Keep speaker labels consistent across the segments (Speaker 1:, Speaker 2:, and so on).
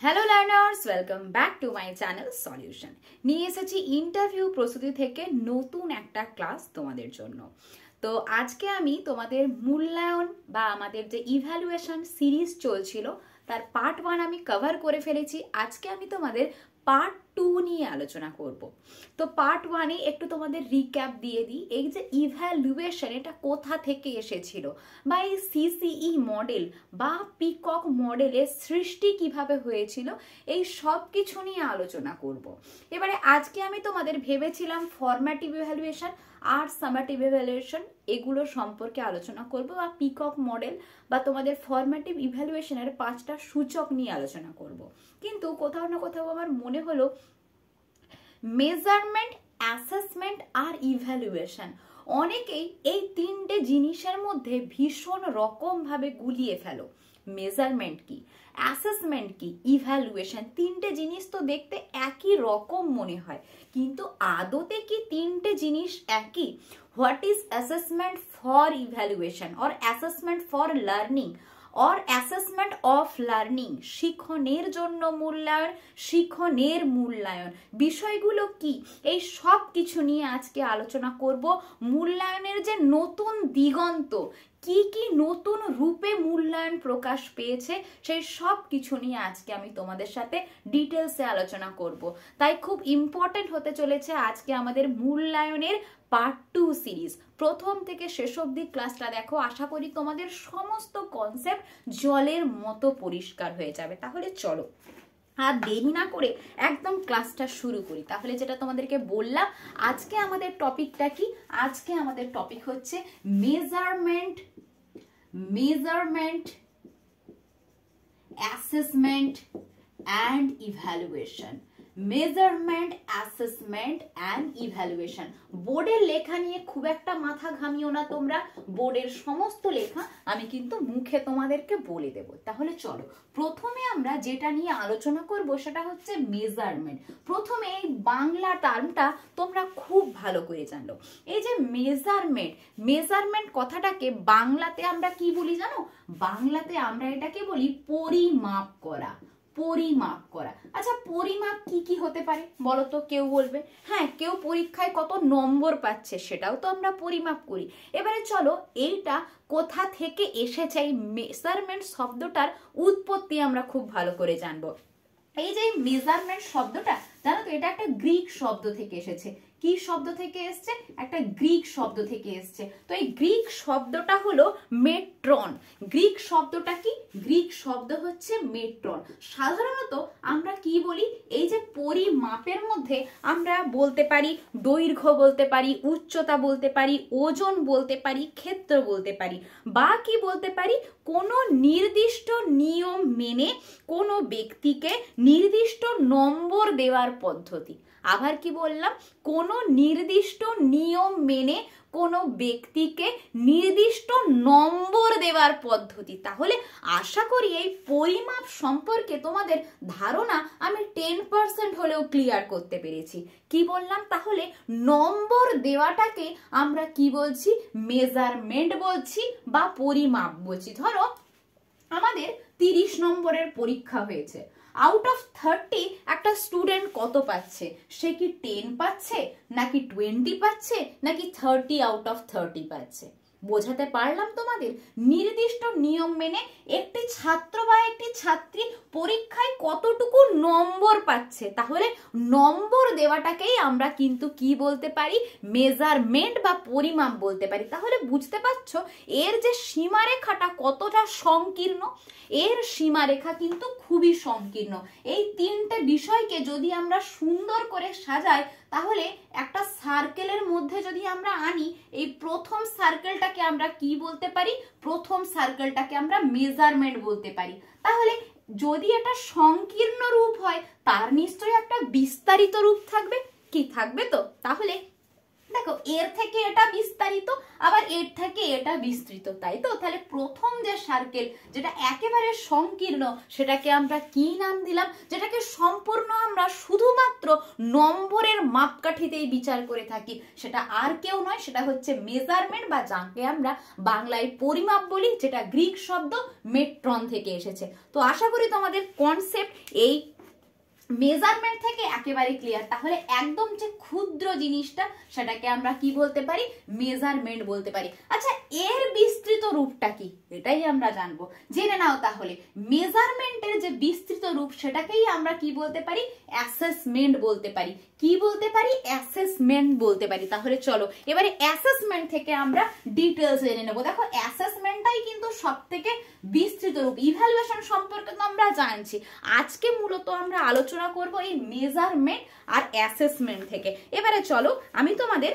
Speaker 1: Hello learners, welcome back to my channel solution. নিয়ে এসেছি interview প্রস্তুতি থেকে নতুন একটা ক্লাস তোমাদের জন্য। তো আজকে আমি তোমাদের মূল্যায়ন বা আমাদের যে ইভ্যালুয়েশন সিরিজ চলছিল তার পার্ট 1 আমি কভার করে ফেলেছি। আজকে আমি তোমাদের পার্ট 2 নিয়ে আলোচনা করব। তো পার্ট 1-এ একটু তোমাদের রিক্যাপ দিয়ে দিই, এই যে ইভ্যালুয়েশন এটা কোথা থেকে এসেছিল বা এই সিসিই মডেল বা পিকক মডেলের সৃষ্টি কিভাবে হয়েছিল, এই সব কিছু নিয়ে আলোচনা করব। এবারে আজকে আমি তোমাদের ভেবেছিলাম ফরম্যাটিভ ইভ্যালুয়েশন আর সামেটিভ ইভ্যালুয়েশন এগুলো সম্পর্কে আলোচনা করব, বা পিকক মডেল বা তোমাদের ফরম্যাটিভ ইভ্যালুয়েশনের 5টা সূচক নিয়ে আলোচনা করব। কিন্তু কোথাও না কোথাও আমার মনে হলো মেজারমেন্ট, অ্যাসেসমেন্ট আর ইভ্যালুয়েশন অনেকেই এই তিনটে জিনিসের মধ্যে ভীষণ রকম ভাবে গুলিয়ে ফেলো। মেজারমেন্ট কি, অ্যাসেসমেন্ট কি, ইভ্যালুয়েশন, তিনটে জিনিস তো দেখতে একই রকম মনে হয়, কিন্তু আদতে কি তিনটে জিনিস একই? What is assessment for evaluation or assessment for learning or assessment of learning? শিখনের জন্য মূল্যায়ন, শিখনের মূল্যায়ন বিষয়গুলো কি, এই সব কিছু নিয়ে আজকে আলোচনা করব। মূল্যায়নের যে নতুন দিগন্ত, কি কি নতুন রূপে মূল্যায়ন প্রকাশ পেয়েছে, সেই সব কিছু নিয়ে আজকে আমি তোমাদের সাথে ডিটেলসে আলোচনা করব। তাই খুব ইম্পর্টেন্ট হতে চলেছে আজকে আমাদের মূল্যায়নের পার্ট 2 সিরিজ। প্রথম থেকে শেষ অবধি ক্লাসটা দেখো, আশা করি তোমাদের সমস্ত কনসেপ্ট জলের মতো পরিষ্কার হয়ে যাবে। তাহলে চলো আর দেরি না করে একদম ক্লাসটা শুরু করি। তাহলে যেটা তোমাদেরকে বললাম, আজকে আমাদের টপিকটা কি? আজকে আমাদের টপিক হচ্ছে measurement, assessment and evaluation. Measurement, assessment and evaluation. বোর্ডের লেখা নিয়ে খুব একটা মাথা ঘামিও না তোমরা, বোর্ডের সমস্ত লেখা আমি কিন্তু মুখে তোমাদেরকে বলে দেব। তাহলে চলো প্রথমে আমরা যেটা নিয়ে আলোচনা করব সেটা হচ্ছে মেজারমেন্ট। প্রথমে এই বাংলা টার্মটা তোমরা খুব ভালো করে জানো। এই যে মেজারমেন্ট কথাটাকে বাংলাতে আমরা কি বলি জানো? বাংলাতে আমরা এটাকে বলি পরিমাপ করা। পরিমাপ করা। আচ্ছা, পরিমাপ কি কি হতে পারে বলো তো? কেউ বলবে হ্যাঁ, কেউ পরীক্ষায় কত নম্বর পাচ্ছে সেটাও তো আমরা পরিমাপ করি। এবারে চলো এইটা কোথা থেকে এসেছে, এই মেজারমেন্ট শব্দটার উৎপত্তি আমরা খুব ভালো করে জানবো। এই যে মেজারমেন্ট শব্দটা জানো তো, এটা একটা গ্রিক শব্দ থেকে এসেছে। কি শব্দ থেকে এসছে? একটা গ্রিক শব্দ থেকে এসছে। তো এই গ্রিক শব্দটা হলো মেট্রন। গ্রিক শব্দটা কি? গ্রিক শব্দ হচ্ছে মেট্রন। সাধারণত আমরা কি বলি, এই যে পরিমাপের মধ্যে আমরা বলতে পারি দৈর্ঘ্য, বলতে পারি উচ্চতা, বলতে পারি ওজন, বলতে পারি ক্ষেত্র, বলতে পারি বা কি বলতে পারি, কোনো নির্দিষ্ট নিয়ম মেনে কোনো ব্যক্তিকে নির্দিষ্ট নম্বর দেওয়ার পদ্ধতি। আবার কি বললাম? কোনো নির্দিষ্ট নিয়ম মেনে কোনো ব্যক্তিকে নির্দিষ্ট নম্বর দেওয়ার পদ্ধতি। তাহলে আশা করি এই পরিমাপ সম্পর্কে তোমাদের ধারণা আমি 10% হলেও ক্লিয়ার করতে পেরেছি। কি বললাম তাহলে? নম্বর দেওয়াটাকে আমরা কি বলছি? মেজারমেন্ট বলছি বা পরিমাপ বলছি। ধরো আমাদের 30 নম্বরের পরীক্ষা হয়েছে, আউট অফ 30 একটা স্টুডেন্ট কত পাচ্ছে? সে কি 10 পাচ্ছে, নাকি 20 পাচ্ছে, নাকি 30 আউট অফ 30 পাচ্ছে? বোঝাতে পারলাম তোমাদের? নির্দিষ্ট নিয়ম মেনে একটি ছাত্র বা একটি ছাত্রী পরীক্ষায় কতটুকু নম্বর পাচ্ছে, তাহলে নম্বর দেওয়াটাকেই আমরা কিন্তু কি বলতে পারি? মেজারমেন্ট বা পরিমাপ বলতে পারি। তাহলে বুঝতে পারছো এর যে সীমারেখাটা কতটা সংকীর্ণ? এর সীমারেখা কিন্তু খুবই সংকীর্ণ। এই তিনটে বিষয়কে যদি আমরা সুন্দর করে সাজাই, তাহলে একটা সার্কেলের মধ্যে যদি আমরা আনি, এই প্রথম সার্কেলটাকে আমরা কি বলতে পারি? প্রথম সার্কেলটাকে আমরা মেজারমেন্ট বলতে পারি। তাহলে যদি এটা সংকীর্ণ রূপ হয়, তার নিশ্চয়ই একটা বিস্তারিত রূপ থাকবে। কি থাকবে? তো তাহলে দেখো এর থেকে এটা বিস্তারিত, আবার এর থেকে এটা বিস্তৃত, তাই তো? তাহলে প্রথম যে সার্কেল যেটা একেবারে সংকীর্ণ সেটাকে আমরা কি নাম দিলাম? যেটাকে সম্পূর্ণ আমরা শুধুমাত্র নম্বরের মাপকাঠিতেই বিচার করে থাকি, সেটা আর কেউ নয়, সেটা হচ্ছে মেজারমেন্ট, বা যাকে আমরা বাংলায় পরিমাপ বলি, যেটা গ্রিক শব্দ মেট্রন থেকে এসেছে। তো আশা করি তোমাদের কনসেপ্ট এই মেজারমেন্ট থেকে একেবারে ক্লিয়ার। তাহলে একদম যে ক্ষুদ্র জিনিসটা সেটাকে আমরা কি বলতে পারি? মেজারমেন্ট বলতে পারি। আচ্ছা, এর বিস্তৃত রূপটা কি এটাই আমরা জানবো, জেনে নাও তাহলে। মেজারমেন্টের যে বিস্তৃত রূপ সেটাকেই আমরা কি বলতে পারি? অ্যাসেসমেন্ট বলতে পারি। কি বলতে পারি? অ্যাসেসমেন্ট বলতে পারি। তাহলে চলো এবারে অ্যাসেসমেন্ট থেকে আমরা ডিটেলস জেনে নেবো। দেখো অ্যাসেসমেন্টটাই কিন্তু সব থেকে বিস্তৃত রূপ। ইভ্যালুয়েশন সম্পর্কে তো আমরা জানছি, আজকে মূলত আমরা আলোচনা করব এই মেজারমেন্ট আর অ্যাসেসমেন্ট থেকে। এবারে চলো আমি তোমাদের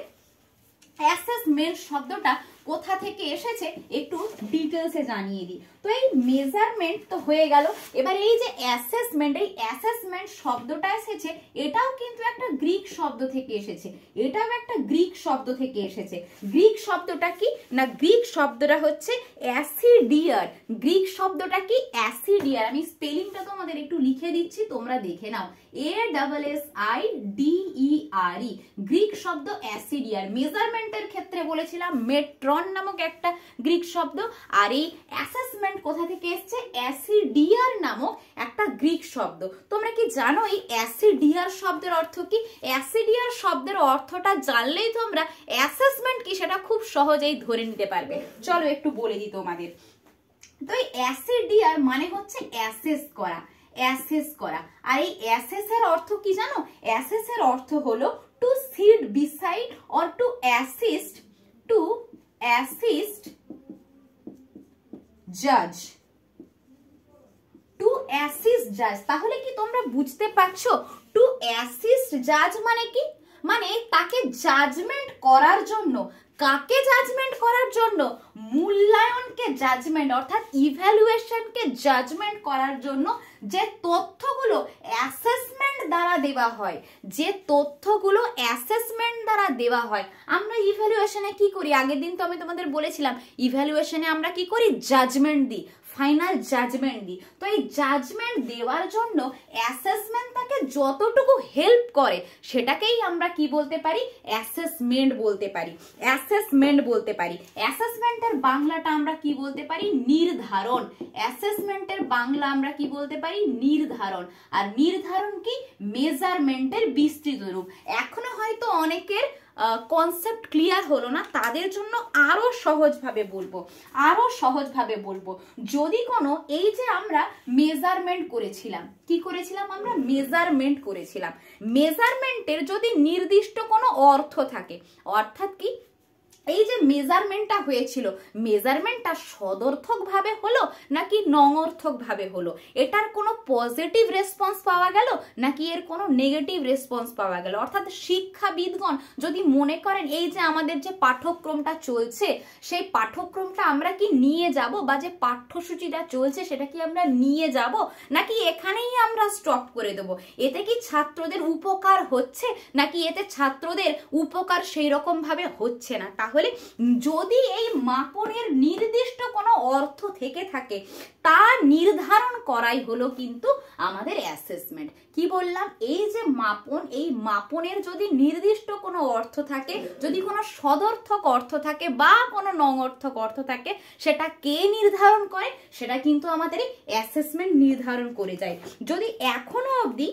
Speaker 1: অ্যাসেসমেন্ট শব্দটা কোথা থেকে এসেছে একটু ডিটেলসে জানিয়ে দিই। তো এই মেজারমেন্ট তো হয়ে গেল, এবার এই যে অ্যাসেসমেন্ট, এই অ্যাসেসমেন্ট শব্দটা এসেছে এটাও কিন্তু একটা গ্রিক শব্দ থেকে এসেছে, এটাও একটা গ্রিক শব্দ থেকে এসেছে। গ্রিক শব্দটা কি না, গ্রিক শব্দটা হচ্ছে অ্যাসিডিয়ার। গ্রিক শব্দটা কি? অ্যাসিডিয়ার। আমি স্পেলিংটা তোমাদের একটু লিখে দিচ্ছি, তোমরা দেখে নাও। ASSIDER। গ্রিক শব্দ অ্যাসিডিয়ার। মেজারমেন্টের ক্ষেত্রে বলেছিলাম মেট্রন নামক একটা গ্রিক শব্দ, আর এই অ্যাসেসমেন্ট কোথা থেকে এসছে? অ্যাসিডিয়ার নামক একটা গ্রিক শব্দ। তোমরা কি জানো এই অ্যাসিডিয়ার শব্দের অর্থ কি? অ্যাসিডিয়ার শব্দের অর্থটা জানলেই তোমরা অ্যাসেসমেন্ট কি সেটা খুব সহজেই ধরে নিতে পারবে। চলো একটু বলে দিই তোমাদের। তো এই অ্যাসিডিয়ার মানে হচ্ছে অ্যাসেস করা, অ্যাসেস করা। আর এই অ্যাসেস এর অর্থ কি জানো? অ্যাসেস এর অর্থ হলো two seat beside or two assist, two assist জাজ, টু অ্যাসিস্ট জাজ। তাহলে কি তোমরা বুঝতে পারছো টু অ্যাসিস্ট জাজ মানে কি? মানে তাকে জাজমেন্ট করার জন্য। কাকে জাজমেন্ট করার জন্য? মূল্যায়নকে জাজমেন্ট, অর্থাৎ ইভ্যালুয়েশনকে জাজমেন্ট করার জন্য যে তথ্যগুলো অ্যাসেসমেন্ট দ্বারা দেওয়া হয়, যে তথ্যগুলো অ্যাসেসমেন্ট দ্বারা দেওয়া হয়। আমরা ইভ্যালুয়েশনে কি করি? আগের দিন তো আমি তোমাদের বলেছিলাম ইভ্যালুয়েশনে আমরা কি করি? জাজমেন্ট দিই, ফাইনাল জাজমেন্ট দিই। তো এই জাজমেন্ট দেওয়ার জন্য অ্যাসেসমেন্ট তাকে যতটুকু হেল্প করে সেটাকেই আমরা কি বলতে পারি? অ্যাসেসমেন্ট বলতে পারি, অ্যাসেসমেন্ট বলতে পারি। অ্যাসেসমেন্টের বাংলাটা আমরা কি বলতে পারি? নির্ধারণ। অ্যাসেসমেন্টের বাংলা আমরা কি বলতে পারি? নির্ধারণ। আর নির্ধারণ কি? মেজারমেন্টের বিস্তৃত রূপ। এখনো হয়তো অনেকের কনসেপ্ট ক্লিয়ার হলো না, তাদের জন্য আরো সহজভাবে বলবো, আরো সহজভাবে বলবো। যদি কোনো এই যে আমরা মেজারমেন্ট করেছিলাম, কি করেছিলাম? আমরা মেজারমেন্ট করেছিলাম। মেজারমেন্টের যদি নির্দিষ্ট কোনো অর্থ থাকে, অর্থাৎ কি এই যে মেজারমেন্টটা হয়েছিল, মেজারমেন্টটা সদর্থক ভাবে হলো নাকি নঙর্থক ভাবে হলো, এটার কোনো পজিটিভ রেসপন্স পাওয়া গেল নাকি এর কোনো নেগেটিভ রেসপন্স পাওয়া গেল। অর্থাৎ শিক্ষাবিদগণ যদি মনে করেন এই যে আমাদের যে পাঠ্যক্রমটা চলছে সেই পাঠ্যক্রমটা আমরা কি নিয়ে যাব, বা যে পাঠ্যসূচিটা চলছে সেটা কি আমরা নিয়ে যাব নাকি এখানেই আমরা স্টপ করে দেবো, এতে কি ছাত্রদের উপকার হচ্ছে নাকি এতে ছাত্রদের উপকার সেই রকম ভাবে হচ্ছে না। তাহলে যদি এই মাপনের নির্দিষ্ট কোনো অর্থ থেকে থাকে তা নির্ধারণ করাই হলো কিন্তু আমাদের অ্যাসেসমেন্ট। কি বললাম? এই যে মাপন, এই মাপনের যদি নির্দিষ্ট কোনো অর্থ থাকে, যদি কোনো সদর্থক অর্থ থাকে বা কোনো নঙর্থক অর্থ থাকে, সেটা কে নির্ধারণ করে? সেটা কিন্তু আমাদের অ্যাসেসমেন্ট নির্ধারণ করে যায়। যদি এখনো অবধি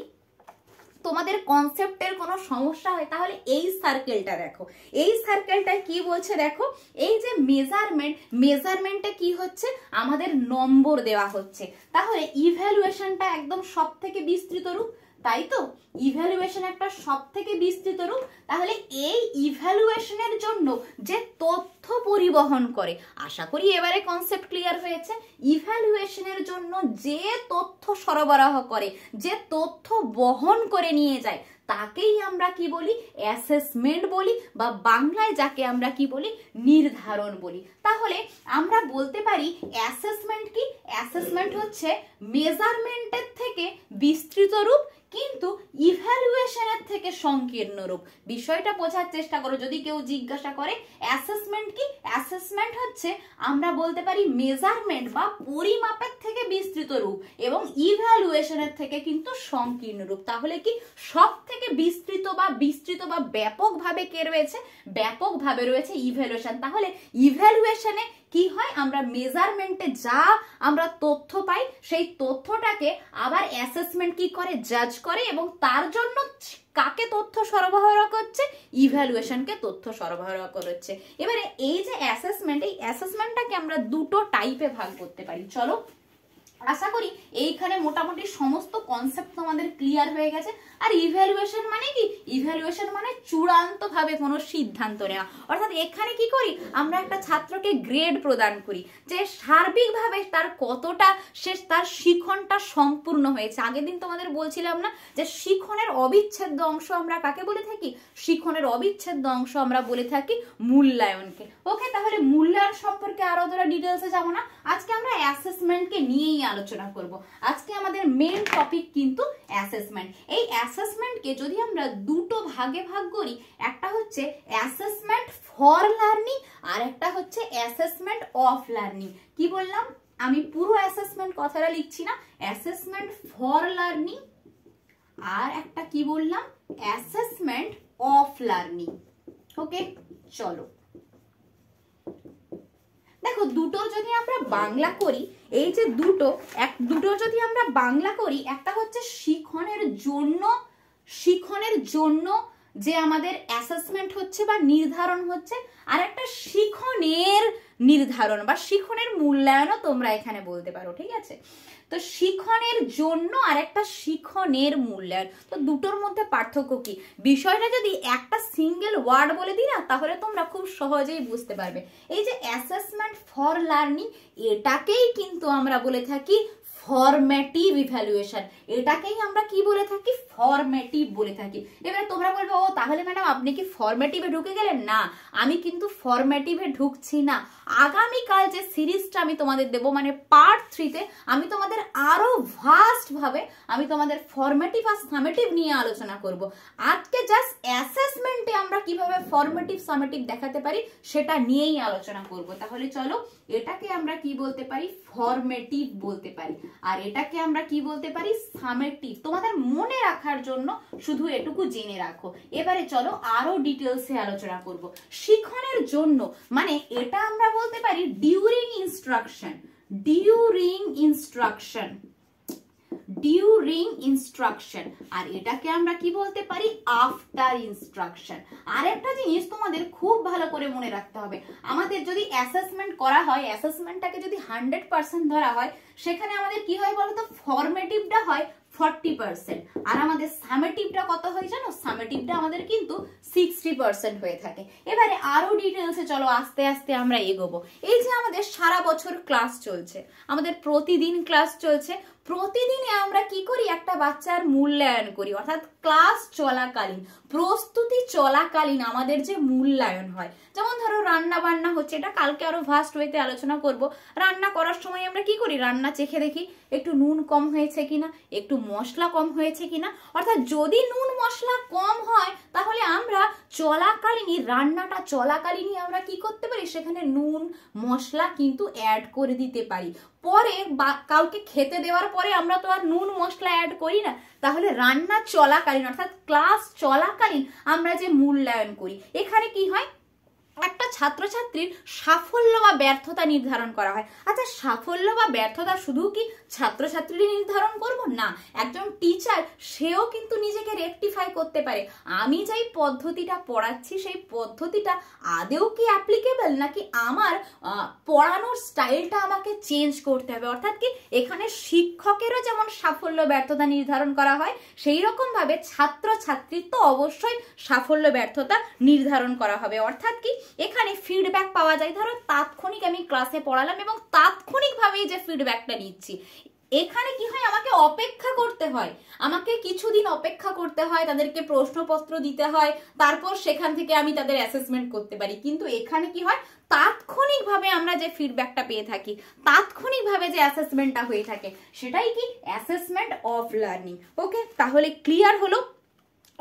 Speaker 1: তোমাদের কনসেপ্টের কোনো সমস্যা হয় তাহলে এই সার্কেলটা দেখো, এই সার্কেলটায় কি বলছে দেখো, এই যে মেজারমেন্ট, মেজারমেন্টে কি হচ্ছে? আমাদের নম্বর দেওয়া হচ্ছে। তাহলে ইভ্যালুয়েশনটা একদম সব থেকে বিস্তৃত রূপ, তাই তো? ইভ্যালুয়েশন একটা সব থেকে বিস্তৃত রূপ। তাহলে এই ইভ্যালুয়েশনের জন্য যে তথ্য পরিবহন করে, আশা করি এবারে কনসেপ্ট ক্লিয়ার হয়েছে। ইভ্যালুয়েশনের জন্য যে তথ্য সরবরাহ করে, যে তথ্য বহন করে নিয়ে যায়, তাকেই আমরা কি বলি? অ্যাসেসমেন্ট বলি, বা বাংলায় যাকে আমরা কি বলি? নির্ধারণ বলি। তাহলে আমরা বলতে পারি অ্যাসেসমেন্ট কি? অ্যাসেসমেন্ট হচ্ছে মেজারমেন্টের থেকে বিস্তৃত রূপ, কিন্তু ইভ্যালুয়েশনের থেকে সংকীর্ণ রূপ। বিষয়টা বোঝার চেষ্টা করো। যদি কেউ জিজ্ঞাসা করে অ্যাসেসমেন্ট কি, অ্যাসেসমেন্ট হচ্ছে আমরা বলতে পারি মেজারমেন্ট বা পরিমাপের থেকে বিস্তৃত রূপ, এবং ইভ্যালুয়েশনের থেকে কিন্তু সংকীর্ণ রূপ। তাহলে কি সব থেকে বিস্তৃত বা ব্যাপকভাবে কে রয়েছে? ব্যাপকভাবে রয়েছে ইভ্যালুয়েশন। তাহলে ইভ্যালুয়েশনে কি হয়? আমরা মেজারমেন্টে যা আমরা তথ্য পাই সেই তথ্যটাকে আবার অ্যাসেসমেন্ট কি করে? জাজ করে, এবং তার জন্য কাকে তথ্য সরবরাহ করছে? ইভ্যালুয়েশনকে তথ্য সরবরাহ করছে। এবারে এই যে অ্যাসেসমেন্ট, এই অ্যাসেসমেন্টটাকে আমরা দুটো টাইপে ভাগ করতে পারি। চলো, আশা করি এইখানে মোটামুটি সমস্ত কনসেপ্ট তোমাদের ক্লিয়ার হয়ে গেছে। আর ইভ্যালুয়েশন মানে কি? ইভ্যালুয়েশন মানে চূড়ান্ত ভাবে কোনো সিদ্ধান্ত নেওয়া। অর্থাৎ এখানে কি করি? আমরা একটা ছাত্রকে গ্রেড প্রদান করি যে সার্বিকভাবে তার কতটা তার শিখনটা সম্পূর্ণ হয়েছে। আগের দিন তোমাদের বলছিলাম না যে শিখনের অবিচ্ছেদ্য অংশ আমরা কাকে বলে থাকি? শিখনের অবিচ্ছেদ্য অংশ আমরা বলে থাকি মূল্যায়নকে। ওকে, তাহলে মূল্যায়ন সম্পর্কে আরো ধরা ডিটেলসে যাবো না, আজকে আমরা অ্যাসেসমেন্টকে নিয়েই আলোচনা করব। আজকে আমাদের মেন টপিক কিন্তু অ্যাসেসমেন্ট। এই অ্যাসেসমেন্টকে যদি আমরা দুটো ভাগে ভাগ করি, একটা হচ্ছে অ্যাসেসমেন্ট ফর লার্নিং আর একটা হচ্ছে অ্যাসেসমেন্ট অফ লার্নিং। কি বললাম? আমি পুরো অ্যাসেসমেন্ট কথাটা লিখছি না, অ্যাসেসমেন্ট ফর লার্নিং আর একটা কি বললাম? Assessment of learning. ওকে, চলো দেখো, দুটো যদি আমরা বাংলা করি, এই যে দুটো যদি আমরা বাংলা করি, একটা হচ্ছে শিখনের জন্য যে আমাদের অ্যাসেসমেন্ট হচ্ছে বা নির্ধারণ হচ্ছে, আর একটা শিখনের নির্ধারণ বা শিখনের মূল্যায়নও তোমরা এখানে বলতে পারো। ঠিক আছে, তো শিখনের জন্য আর একটা শিখনের মূল্যায়ন, তো দুটোর মধ্যে পার্থক্য কি? বিষয়টা যদি একটা সিঙ্গেল ওয়ার্ড বলে দিই না, তাহলে তোমরা খুব সহজেই বুঝতে পারবে। এই যে অ্যাসেসমেন্ট ফর লার্নিং, এটাকেই কিন্তু আমরা বলে থাকি ফরম্যাটিভ ইভ্যালুয়েশন। এটাকেই আমরা কি বলে থাকি? ফরম্যাটিভ বলে থাকি। এবারে তোমরা বলবে, ও তাহলে ম্যাডাম আপনি কি ফরম্যাটিভে ঢুকে গেলেন? না, আমি কিন্তু ফরম্যাটিভে ঢুকছি না। আগামীকাল যে সিরিজটা আমি তোমাদের দেবো, মানে পার্ট 3-তে আমি তোমাদের আরো ভাস্ট ভাবে আমি তোমাদের ফরম্যাটিভ আর সামেটিভ নিয়ে আলোচনা করব। আজকে জাস্ট অ্যাসেসমেন্টে আমরা কিভাবে ফরম্যাটিভ সামেটিভ দেখাতে পারি সেটা নিয়েই আলোচনা করব। তাহলে চলো, এটাকে আমরা কি বলতে পারি? ফরম্যাটিভ বলতে পারি, আর এটাকে আমরা কি বলতে পারি? সামেটিভ। তোমাদের মনে রাখার জন্য শুধু এটুকু জেনে রাখো। এবারে চলো আরো ডিটেলসে আলোচনা করব। শিখনের জন্য মানে এটা আমরা বলতে পারি ডিউরিং ইনস্ট্রাকশন, আর এটাকে আমরা কি বলতে পারি? After instruction. আর একটা জিনিস তোমাদের খুব ভালো করে মনে রাখতে হবে, আমাদের যদি অ্যাসেসমেন্ট করা হয়, অ্যাসেসমেন্টটাকে যদি 100% ধরা হয়, সেখানে আমাদের কি হয় বলতো? ফরম্যাটিভটা হয় 40%, আর আমাদের সামেটিভটা কত হয় জানো? সামেটিভটা আমাদের কিন্তু 60% হয়ে থাকে। এবারে আরো ডিটেলসে চলো আস্তে আস্তে আমরা এগোবো। এই যে আমাদের সারা বছর ক্লাস চলছে, আমাদের প্রতিদিন ক্লাস চলছে, প্রতিদিনে আমরা কি করি? একটা বাচ্চার মূল্যায়ন করি। অর্থাৎ ক্লাস চলাকালীন, প্রস্তুতি চলাকালীন আমাদের যে মূল্যায়ন হয়, যেমন ধরো রান্না বান্না হচ্ছে, এটা কালকে আরো ভাস্ট ওয়েতে আলোচনা করব। রান্না করার সময় আমরা কি করি? রান্না চেখে দেখি একটু নুন কম হয়েছে কিনা, একটু মশলা কম হয়েছে কিনা। অর্থাৎ যদি নুন মশলা কম হয়, তাহলে আমরা রান্নাটা চলাকালীনই আমরা কি করতে পারি? সেখানে নুন মশলা কিন্তু অ্যাড করে দিতে পারি। পরে বা কাউকে খেতে দেওয়ার পরে আমরা তো আর নুন মশলা অ্যাড করি না। তাহলে রান্না চলাকালীন অর্থাৎ ক্লাস চলাকালীন আমরা যে মূল্যায়ন করি, এখানে কি হয়? একটা ছাত্রছাত্রীর সাফল্য বা ব্যর্থতা নির্ধারণ করা হয়। আচ্ছা, সাফল্য বা ব্যর্থতা শুধু কি ছাত্রছাত্রী নির্ধারণ করব? না, একজন টিচার সেও কিন্তু নিজেকে রেকটিফাই করতে পারে। আমি যেই পদ্ধতিটা পড়াচ্ছি সেই পদ্ধতিটা আদেও কি অ্যাপ্লিকেবল, নাকি আমার পড়ানোর স্টাইলটা আমাকে চেঞ্জ করতে হবে। অর্থাৎ কি এখানে শিক্ষকেরও যেমন সাফল্য ব্যর্থতা নির্ধারণ করা হয়, সেই রকম ভাবে ছাত্রছাত্রীর তো অবশ্যই সাফল্য ব্যর্থতা নির্ধারণ করা হবে। অর্থাৎ কি এখানে ফিডব্যাক পাওয়া যায়। ধরো তাৎক্ষণিক আমি ক্লাসে পড়ালাম এবং তাৎক্ষণিকভাবেই যে ফিডব্যাকটা নিচ্ছি, এখানে কি হয়, আমাকে অপেক্ষা করতে হয়, আমাকে কিছুদিন অপেক্ষা করতে হয়, তাদেরকে প্রশ্নপত্র দিতে হয়, তারপর সেখান থেকে আমি তাদের অ্যাসেসমেন্ট করতে পারি। কিন্তু এখানে কি হয়, তাৎক্ষণিকভাবে আমরা যে ফিডব্যাকটা পেয়ে থাকি, তাৎক্ষণিকভাবে যে অ্যাসেসমেন্টটা হয়ে থাকে, সেটাই কি অ্যাসেসমেন্ট অফ লার্নিং। ওকে, তাহলে ক্লিয়ার হলো।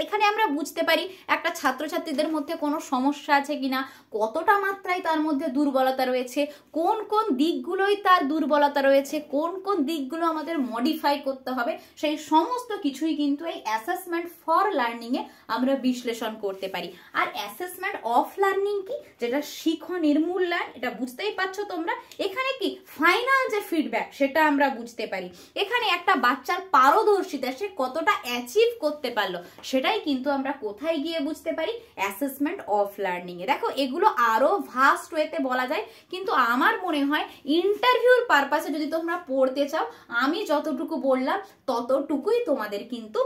Speaker 1: এখানে আমরা বুঝতে পারি একটা ছাত্রছাত্রীদের মধ্যে কোনো সমস্যা আছে কিনা, কতটা মাত্রায় তার মধ্যে দুর্বলতা রয়েছে, কোন কোন দিকগুলোই তার দুর্বলতা রয়েছে, কোন কোন দিকগুলো আমাদের মডিফাই করতে হবে, সেই সমস্ত কিছুই কিন্তু এই অ্যাসেসমেন্ট ফর লার্নিং এ আমরা বিশ্লেষণ করতে পারি। আর অ্যাসেসমেন্ট অফ লার্নিং কি, যেটা শিক্ষণের মূল্যায়ন, এটা বুঝতেই পারছো তোমরা। এখানে কি ফাইনাল যে ফিডব্যাক সেটা আমরা বুঝতে পারি। এখানে একটা বাচ্চার পারদর্শিতা, সে কতটা অ্যাচিভ করতে পারলো, সেটাই কিন্তু আমরা কোথায় গিয়ে বুঝতে পারি, অ্যাসেসমেন্ট অফ লার্নিং এ। দেখো এগুলো আরো ভাস্ট ওয়েতে বলা যায়, কিন্তু আমার মনে হয় ইন্টারভিউর পারপাসে যদি তোমরা পড়তে চাও, আমি যতটুকু বললাম ততটুকুই তোমাদের কিন্তু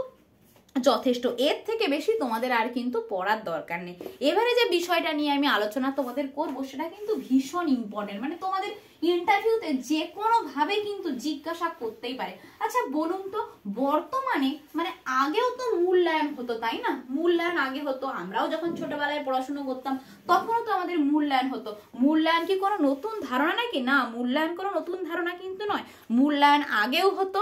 Speaker 1: যথেষ্ট, এর থেকে বেশি তোমাদের আর কিন্তু পড়ার দরকার নেই। এবারে যে বিষয়টা নিয়ে আমি আলোচনা তোমাদের করব, সেটা কিন্তু ভীষণ ইম্পর্টেন্ট, মানে তোমাদের ইন্টারভিউতে যে কোনো ভাবে কিন্তু জিজ্ঞাসা করতেই পারে। আচ্ছা বলুন তো, বর্তমানে মানে আগেও তো মূল্যায়ন হতো, তাই না? মূল্যায়ন আগে হতো, আমরাও যখন ছোটবেলায় পড়াশোনা করতাম তখনও তো আমাদের মূল্যায়ন হতো। মূল্যায়ন কি কোনো নতুন ধারণা নাকি? না, মূল্যায়ন কোনো নতুন ধারণা কিন্তু নয়। মূল্যায়ন আগেও হতো,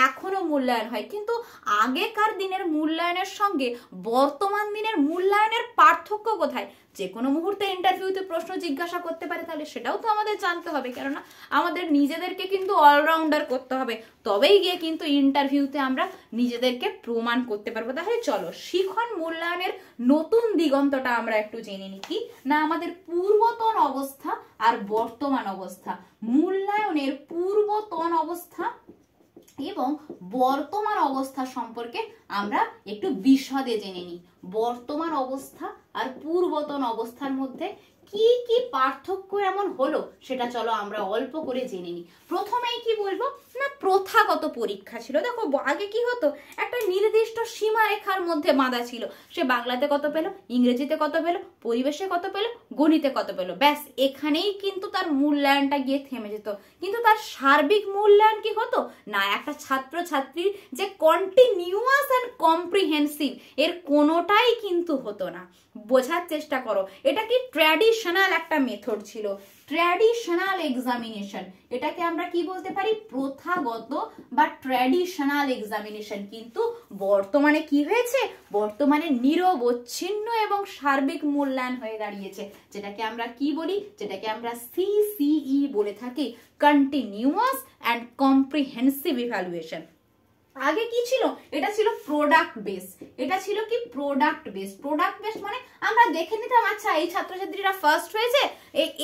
Speaker 1: এখনো মূল্যায়ন হয়, কিন্তু আগেকার দিনের মূল্যায়নের সঙ্গে বর্তমান দিনের মূল্যায়নের পার্থক্য কোথায়? যে কোনো মুহূর্তে ইন্টারভিউতে প্রশ্ন জিজ্ঞাসা করতে পারে, তাহলে সেটাও তো আমাদের জানতে হবে, কেননা আমাদের নিজেদেরকে কিন্তু অলরাউন্ডার করতে হবে, তবেই গিয়ে কিন্তু ইন্টারভিউতে আমরা নিজেদেরকে প্রমাণ করতে পারবো। তাহলে চলো শিখন মূল্যায়নের নতুন দিগন্তটা আমরা একটু জেনে নিই। কি না, আমাদের পূর্বতন অবস্থা আর বর্তমান অবস্থা, মূল্যায়নের পূর্বতন অবস্থা এবং বর্তমান অবস্থা সম্পর্কে আমরা একটু বিশদে জেনে নিই। বর্তমান অবস্থা আর পূর্বতন অবস্থার মধ্যে কি কি পার্থক্য এমন হলো, সেটা চলো আমরা অল্প করে জেনে নিই। প্রথমেই কি বলবো না, প্রথাগত পরীক্ষা ছিল। দেখো আগে কি হতো, একটা নির্দিষ্ট সীমারেখার মধ্যে বাঁধা ছিল, সে বাংলাতে কত পেলো, ইংরেজিতে কত পেলো, পরিবেশে কত পেলো, গণিতে কত পেলো, ব্যাস এখানেই কিন্তু তার মূল্যায়নটা গিয়ে থেমে যেত। কিন্তু তার সার্বিক মূল্যায়ন কি হতো না, একটা ছাত্রছাত্রীর যে কন্টিনিউয়াস এন্ড কম্প্রিহেন্সিভ, এর কোনোটাই কিন্তু হতো না। বোঝার চেষ্টা করো, এটা কি ট্র্যাডিশনাল একটা মেথড ছিল, ট্র্যাডিশনাল এক্সামিনেশন। এটাকে আমরা কি বলতে পারি, প্রথাগত বা ট্র্যাডিশনাল এক্সামিনেশন। কিন্তু বর্তমানে কি হয়েছে, বর্তমানে নিরবচ্ছিন্ন এবং সার্বিক মূল্যায়ন হয়ে দাঁড়িয়েছে, যেটাকে আমরা কি বলি, যেটাকে আমরা CCE বলে থাকি, কন্টিনিউয়াস অ্যান্ড কম্প্রিহেন্সিভ ইভ্যালুয়েশন। আগে কি ছিল, এটা ছিল প্রোডাক্ট বেস। এটা ছিল কি প্রোডাক্ট বেস। প্রোডাক্ট বেস মানে আমরা দেখে নিতাম, আচ্ছা এই ছাত্রছাত্রীরা ফার্স্ট হয়েছে,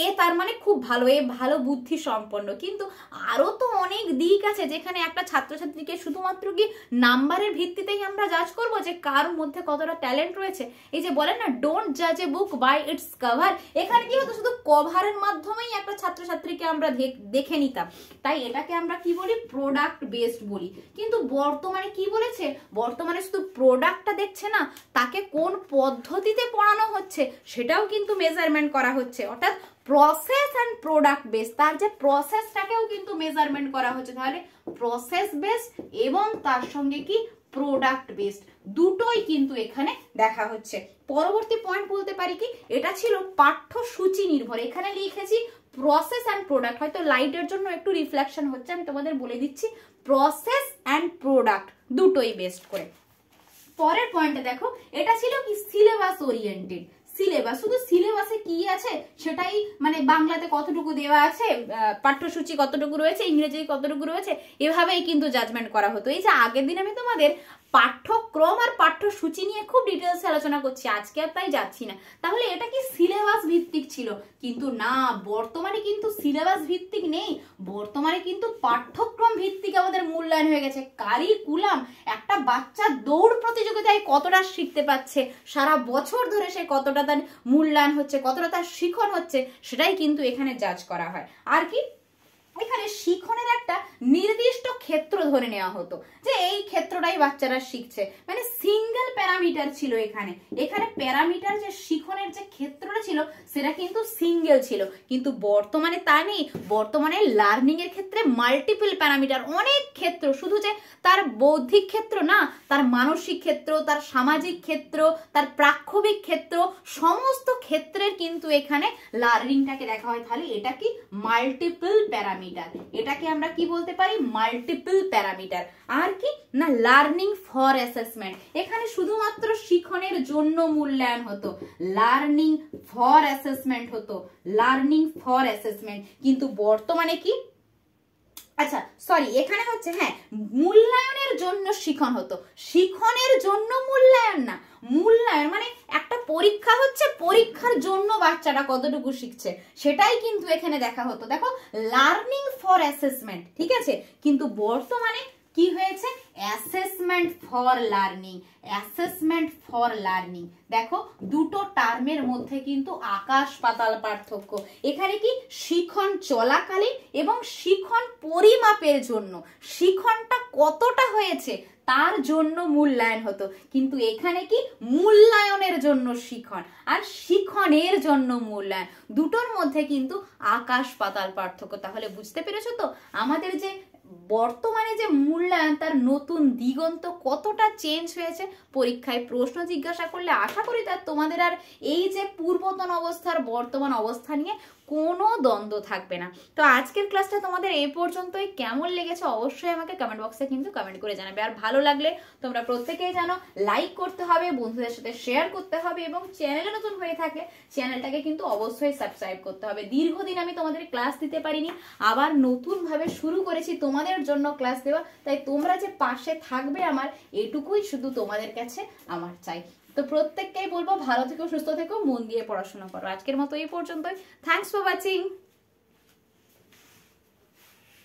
Speaker 1: এ তার মানে খুব ভালো, এ ভালো বুদ্ধি সম্পন্ন। কিন্তু আরো তো অনেক দিক আছে, যেখানে একটা ছাত্রছাত্রীকে শুধুমাত্র কি নাম্বারের ভিত্তিতেই আমরা জাজ করব যে কার মধ্যে কতটা ট্যালেন্ট রয়েছে। এই যে বলেন না, ডোন্ট জাজ এ বুক বাই ইটস কভার, এখানে কি হতো, শুধু কভারের মাধ্যমেই একটা ছাত্রছাত্রীকে আমরা দেখে নিতাম। তাই এটাকে আমরা কি বলি, প্রোডাক্ট বেসড বলি। কিন্তু বর্তমানে কি বলেছে, বর্তমানে শুধু প্রোডাক্টটা দেখছে না, তাকে কোন পদ্ধতিতে পড়ানো হচ্ছে সেটাও কিন্তু মেজারমেন্ট করা হচ্ছে, অর্থাৎ প্রসেস এন্ড প্রোডাক্ট বেস, তার যে প্রসেসটাকেও কিন্তু মেজারমেন্ট করা হচ্ছে। তাহলে প্রসেস বেসড এবং তার সঙ্গে কি প্রোডাক্ট বেসড, দুটোই কিন্তু এখানে দেখা হচ্ছে। পরবর্তী পয়েন্ট বলতে পারি কি, এটা ছিল পাঠ্যসূচি নির্ভর। এখানে লিখেছি প্রসেস অ্যান্ড প্রোডাক্ট, হয়তো লাইটের জন্য একটু রিফ্লেকশন হচ্ছে, আমি তোমাদের বলে দিচ্ছি প্রসেস অ্যান্ড প্রোডাক্ট দুটোই বেস্ট করে। পরের পয়েন্টে দেখো, এটা ছিল কি সিলেবাস ওরিয়েন্টেড। সিলেবাস, শুধু সিলেবাসে কি আছে সেটাই, মানে বাংলাতে কতটুকু দেওয়া আছে, পাঠ্যসূচি কতটুকু রয়েছে, ইংরেজি কতটুকু রয়েছে, এভাবেই কিন্তু জাজমেন্ট করা হতো। এই যে আগের দিন আমি তোমাদের পাঠ্যক্রম আর পাঠ্যসূচি নিয়ে খুব ডিটেলসে আলোচনা করছি, আজকে আর তাই যাচ্ছি না। তাহলে এটা কি সিলেবাস ভিত্তিক ছিল? কিন্তু না, বর্তমানে কিন্তু সিলেবাস ভিত্তিক নেই, বর্তমানে কিন্তু পাঠ্যক্রম ভিত্তিক আমাদের মূল্যায়ন হয়ে গেছে। কারিকুলাম, একটা বাচ্চা দৌড় প্রতিযোগিতায় কতটা শিখতে পাচ্ছে, সারা বছর ধরে সে কতটা তার মূল্যায়ন হচ্ছে, কতটা তার শিখন হচ্ছে, সেটাই কিন্তু এখানে জাজ করা হয়। আর কি, এখানে শিখনের একটা নির্দিষ্ট ক্ষেত্র ধরে নেওয়া হতো, যে এই ক্ষেত্রটাই বাচ্চারা শিখছে, মানে সিঙ্গেল সিঙ্গেল প্যারামিটার ছিল এখানে, এখানে প্যারামিটার যে শিখনের যে ক্ষেত্রটা ছিল সেটা কিন্তু সিঙ্গেল ছিল, কিন্তু বর্তমানে তা নেই। বর্তমানে লার্নিং এর ক্ষেত্রে মাল্টিপল প্যারামিটার, অনেক ক্ষেত্র, শুধু যে তার বৌদ্ধিক ক্ষেত্র না, তার মানসিক ক্ষেত্র, তার সামাজিক ক্ষেত্র, তার প্রাক্ষবিক ক্ষেত্র, সমস্ত ক্ষেত্রের কিন্তু এখানে লার্নিংটাকে দেখা হয়। তাহলে এটা কি মাল্টিপল প্যারামিটার, এটাকে আমরা কি বলতে পারি মাল্টিপল প্যারামিটার। আর কি না লার্নিং ফর অ্যাসেসমেন্ট, এখানে শুধুমাত্র শিখনের জন্য মূল্যায়ন হতো, লার্নিং ফর অ্যাসেসমেন্ট হতো, লার্নিং ফর অ্যাসেসমেন্ট। কিন্তু বর্তমানে কি, আচ্ছা সরি এখানে হচ্ছে হ্যাঁ মূল্যায়নের জন্য শিখন হতো, শিখনের জন্য মূল্যায়ন না, মূল্যায়ন মানে একটা পরীক্ষা হচ্ছে, পরীক্ষার জন্য বাচ্চাটা কতটুকু শিখছে সেটাই কিন্তু এখানে দেখা হতো। দেখো লার্নিং ফর অ্যাসেসমেন্ট, ঠিক আছে, কিন্তু বর্তমানে কি হয়েছে assessment for learning, assessment for learning. দেখো দুটো টার্মের মধ্যে কিন্তু আকাশ পাতাল পার্থক্য। এখানে কি শিখন চলাকালীন এবং শিখন পরিমাপের জন্য, শিখনটা কতটা হয়েছে তার জন্য মূল্যায়ন হতো, কিন্তু এখানে কি মূল্যায়নের জন্য শিখন আর শিখনের জন্য মূল্যায়ন, দুটোর মধ্যে কিন্তু আকাশ পাতাল পার্থক্য। তাহলে বুঝতে পেরেছো তো আমাদের যে বর্তমানে যে মূল্যায়ন তার নতুন দিগন্ত কতটা চেঞ্জ হয়েছে। পরীক্ষায় প্রশ্ন জিজ্ঞাসা করলে আশা করি তার তোমাদের আর এই যে পূর্বতন অবস্থার বর্তমান অবস্থা নিয়ে কোনো দ্বন্দ্ব থাকবে না। তো আজকের ক্লাসটা তোমাদের এই পর্যন্তই, কেমন লেগেছে অবশ্যই আমাকে কমেন্ট বক্সে কিন্তু কমেন্ট করে জানাবে। আর ভালো লাগলে তোমরা প্রত্যেকেই জানো লাইক করতে হবে, বন্ধুদের সাথে শেয়ার করতে হবে, এবং চ্যানেলে নতুন হয়ে থাকলে চ্যানেলটাকে কিন্তু অবশ্যই সাবস্ক্রাইব করতে হবে। দীর্ঘদিন আমি তোমাদের ক্লাস দিতে পারিনি, আবার নতুন ভাবে শুরু করেছি তোমাদের জন্য ক্লাস দেওয়া, তাই তোমরা যে পাশে থাকবে আমার এটুকুই শুধু তোমাদের কাছে আমার চাই। তো প্রত্যেককেই বলবো ভালো থেকো, সুস্থ থেকো, মন দিয়ে পড়াশোনা করো। আজকের মতো এই পর্যন্তই। Thanks for watching.